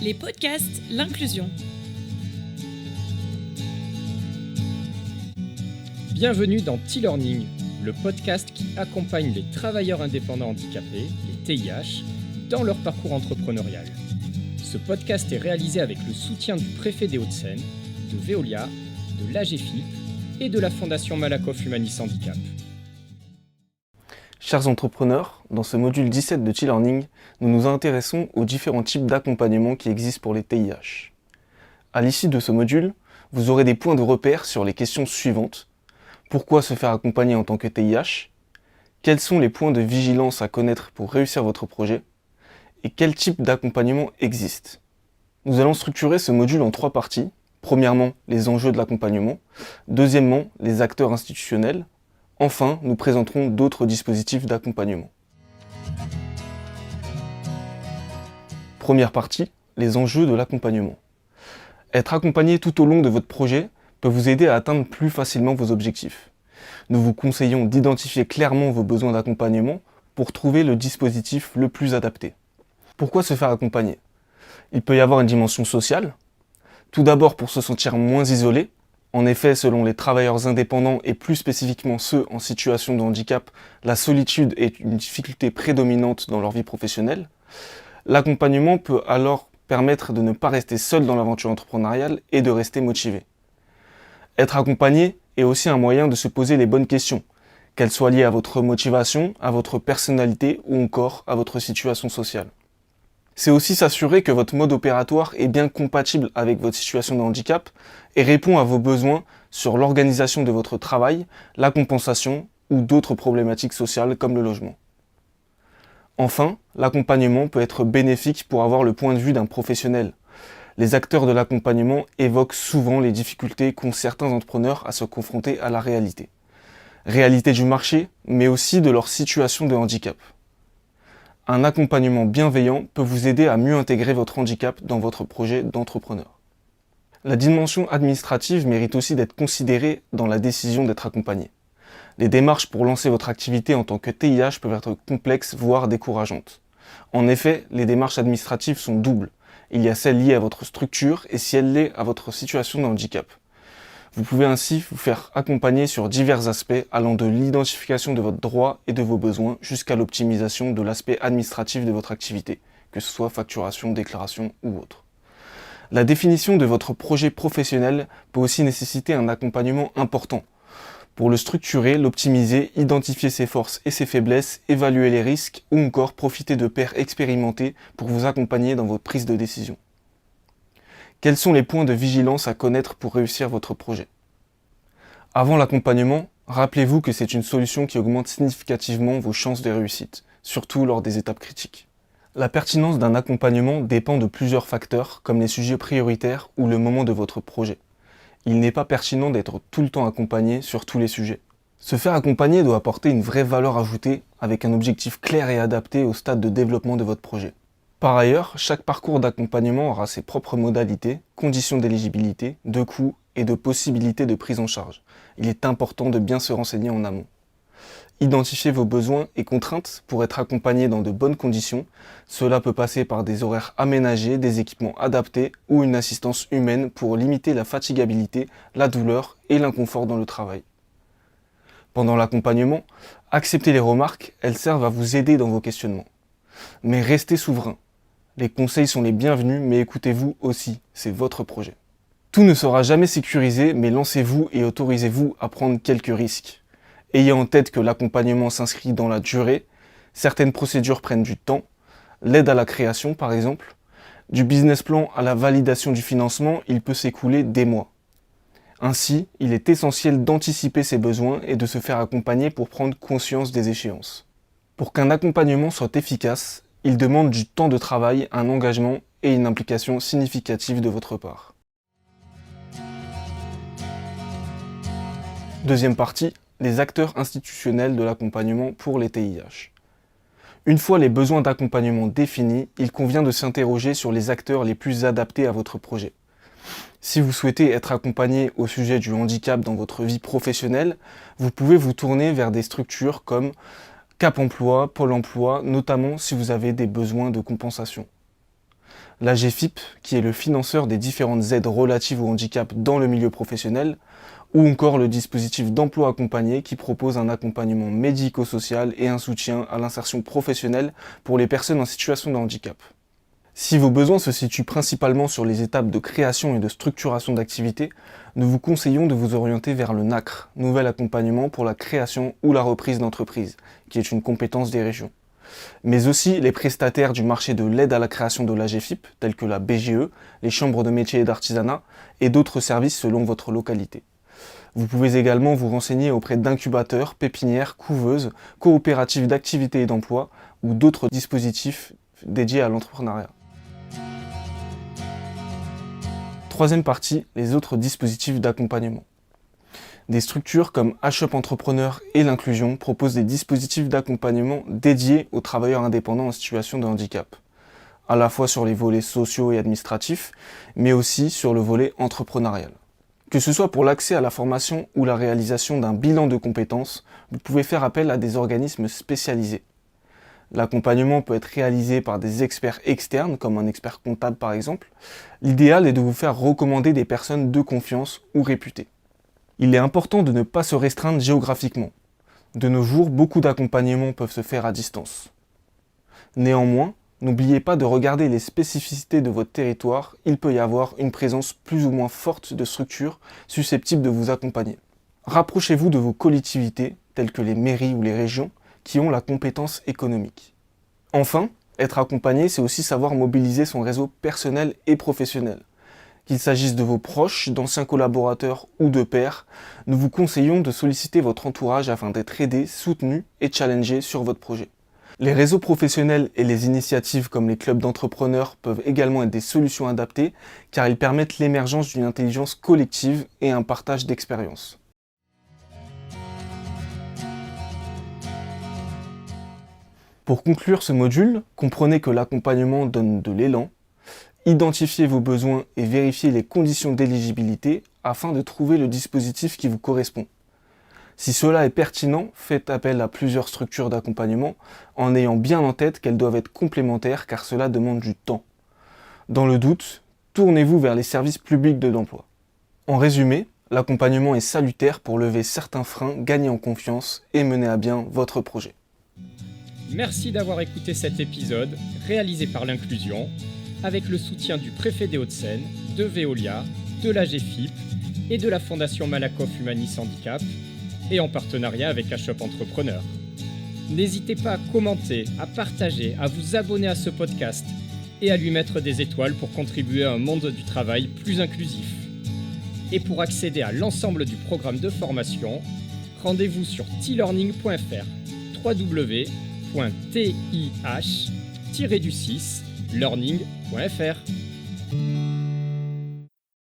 Les podcasts, l'inclusion. Bienvenue dans T-Learning, le podcast qui accompagne les travailleurs indépendants handicapés, les TIH, dans leur parcours entrepreneurial. Ce podcast est réalisé avec le soutien du préfet des Hauts-de-Seine, de Veolia, de l'AGEFIP et de la Fondation Malakoff Humanis Handicap. Chers entrepreneurs, dans ce module 17 de T-Learning, nous nous intéressons aux différents types d'accompagnement qui existent pour les TIH. À l'issue de ce module, vous aurez des points de repère sur les questions suivantes. Pourquoi se faire accompagner en tant que TIH? Quels sont les points de vigilance à connaître pour réussir votre projet? Et quel type d'accompagnement existe? Nous allons structurer ce module en 3 parties. Premièrement, les enjeux de l'accompagnement. Deuxièmement, les acteurs institutionnels. Enfin, nous présenterons d'autres dispositifs d'accompagnement. Première partie, les enjeux de l'accompagnement. Être accompagné tout au long de votre projet peut vous aider à atteindre plus facilement vos objectifs. Nous vous conseillons d'identifier clairement vos besoins d'accompagnement pour trouver le dispositif le plus adapté. Pourquoi se faire accompagner? Il peut y avoir une dimension sociale. Tout d'abord pour se sentir moins isolé. En effet, selon les travailleurs indépendants et plus spécifiquement ceux en situation de handicap, la solitude est une difficulté prédominante dans leur vie professionnelle. L'accompagnement peut alors permettre de ne pas rester seul dans l'aventure entrepreneuriale et de rester motivé. Être accompagné est aussi un moyen de se poser les bonnes questions, qu'elles soient liées à votre motivation, à votre personnalité ou encore à votre situation sociale. C'est aussi s'assurer que votre mode opératoire est bien compatible avec votre situation de handicap et répond à vos besoins sur l'organisation de votre travail, la compensation ou d'autres problématiques sociales comme le logement. Enfin, l'accompagnement peut être bénéfique pour avoir le point de vue d'un professionnel. Les acteurs de l'accompagnement évoquent souvent les difficultés qu'ont certains entrepreneurs à se confronter à la réalité. Réalité du marché, mais aussi de leur situation de handicap. Un accompagnement bienveillant peut vous aider à mieux intégrer votre handicap dans votre projet d'entrepreneur. La dimension administrative mérite aussi d'être considérée dans la décision d'être accompagné. Les démarches pour lancer votre activité en tant que TIH peuvent être complexes, voire décourageantes. En effet, les démarches administratives sont doubles. Il y a celles liées à votre structure et celles liées à votre situation de handicap. Vous pouvez ainsi vous faire accompagner sur divers aspects allant de l'identification de votre droit et de vos besoins jusqu'à l'optimisation de l'aspect administratif de votre activité, que ce soit facturation, déclaration ou autre. La définition de votre projet professionnel peut aussi nécessiter un accompagnement important. Pour le structurer, l'optimiser, identifier ses forces et ses faiblesses, évaluer les risques ou encore profiter de pairs expérimentés pour vous accompagner dans votre prise de décision. Quels sont les points de vigilance à connaître pour réussir votre projet? Avant l'accompagnement, rappelez-vous que c'est une solution qui augmente significativement vos chances de réussite, surtout lors des étapes critiques. La pertinence d'un accompagnement dépend de plusieurs facteurs, comme les sujets prioritaires ou le moment de votre projet. Il n'est pas pertinent d'être tout le temps accompagné sur tous les sujets. Se faire accompagner doit apporter une vraie valeur ajoutée avec un objectif clair et adapté au stade de développement de votre projet. Par ailleurs, chaque parcours d'accompagnement aura ses propres modalités, conditions d'éligibilité, de coûts et de possibilités de prise en charge. Il est important de bien se renseigner en amont. Identifiez vos besoins et contraintes pour être accompagné dans de bonnes conditions. Cela peut passer par des horaires aménagés, des équipements adaptés ou une assistance humaine pour limiter la fatigabilité, la douleur et l'inconfort dans le travail. Pendant l'accompagnement, acceptez les remarques, elles servent à vous aider dans vos questionnements. Mais restez souverain. Les conseils sont les bienvenus, mais écoutez-vous aussi, c'est votre projet. Tout ne sera jamais sécurisé, mais lancez-vous et autorisez-vous à prendre quelques risques. Ayez en tête que l'accompagnement s'inscrit dans la durée, certaines procédures prennent du temps, l'aide à la création par exemple, du business plan à la validation du financement, il peut s'écouler des mois. Ainsi, il est essentiel d'anticiper ses besoins et de se faire accompagner pour prendre conscience des échéances. Pour qu'un accompagnement soit efficace, il demande du temps de travail, un engagement et une implication significative de votre part. Deuxième partie, les acteurs institutionnels de l'accompagnement pour les TIH. Une fois les besoins d'accompagnement définis, il convient de s'interroger sur les acteurs les plus adaptés à votre projet. Si vous souhaitez être accompagné au sujet du handicap dans votre vie professionnelle, vous pouvez vous tourner vers des structures comme Cap Emploi, Pôle Emploi, notamment si vous avez des besoins de compensation. l'AGFIP, qui est le financeur des différentes aides relatives au handicap dans le milieu professionnel, ou encore le dispositif d'emploi accompagné qui propose un accompagnement médico-social et un soutien à l'insertion professionnelle pour les personnes en situation de handicap. Si vos besoins se situent principalement sur les étapes de création et de structuration d'activités, nous vous conseillons de vous orienter vers le NACRE, Nouvel Accompagnement pour la création ou la reprise d'entreprise, qui est une compétence des régions. Mais aussi les prestataires du marché de l'aide à la création de l'AGFIP, tels que la BGE, les chambres de métiers et d'artisanat, et d'autres services selon votre localité. Vous pouvez également vous renseigner auprès d'incubateurs, pépinières, couveuses, coopératives d'activité et d'emploi, ou d'autres dispositifs dédiés à l'entrepreneuriat. Troisième partie, les autres dispositifs d'accompagnement. Des structures comme HUP Entrepreneur et l'Inclusion proposent des dispositifs d'accompagnement dédiés aux travailleurs indépendants en situation de handicap, à la fois sur les volets sociaux et administratifs, mais aussi sur le volet entrepreneurial. Que ce soit pour l'accès à la formation ou la réalisation d'un bilan de compétences, vous pouvez faire appel à des organismes spécialisés. L'accompagnement peut être réalisé par des experts externes, comme un expert comptable par exemple. L'idéal est de vous faire recommander des personnes de confiance ou réputées. Il est important de ne pas se restreindre géographiquement. De nos jours, beaucoup d'accompagnements peuvent se faire à distance. Néanmoins, n'oubliez pas de regarder les spécificités de votre territoire, il peut y avoir une présence plus ou moins forte de structures susceptibles de vous accompagner. Rapprochez-vous de vos collectivités, telles que les mairies ou les régions, qui ont la compétence économique. Enfin, être accompagné, c'est aussi savoir mobiliser son réseau personnel et professionnel. Qu'il s'agisse de vos proches, d'anciens collaborateurs ou de pairs, nous vous conseillons de solliciter votre entourage afin d'être aidé, soutenu et challengé sur votre projet. Les réseaux professionnels et les initiatives comme les clubs d'entrepreneurs peuvent également être des solutions adaptées car ils permettent l'émergence d'une intelligence collective et un partage d'expériences. Pour conclure ce module, comprenez que l'accompagnement donne de l'élan. Identifiez vos besoins et vérifiez les conditions d'éligibilité afin de trouver le dispositif qui vous correspond. Si cela est pertinent, faites appel à plusieurs structures d'accompagnement en ayant bien en tête qu'elles doivent être complémentaires car cela demande du temps. Dans le doute, tournez-vous vers les services publics de l'emploi. En résumé, l'accompagnement est salutaire pour lever certains freins, gagner en confiance et mener à bien votre projet. Merci d'avoir écouté cet épisode réalisé par l'Inclusion avec le soutien du préfet des Hauts-de-Seine, de Veolia, de l'AGFIP et de la Fondation Malakoff Humanis Handicap et en partenariat avec HUP Entrepreneur. N'hésitez pas à commenter, à partager, à vous abonner à ce podcast et à lui mettre des étoiles pour contribuer à un monde du travail plus inclusif. Et pour accéder à l'ensemble du programme de formation, rendez-vous sur tlearning.fr, www.tih-learning.fr.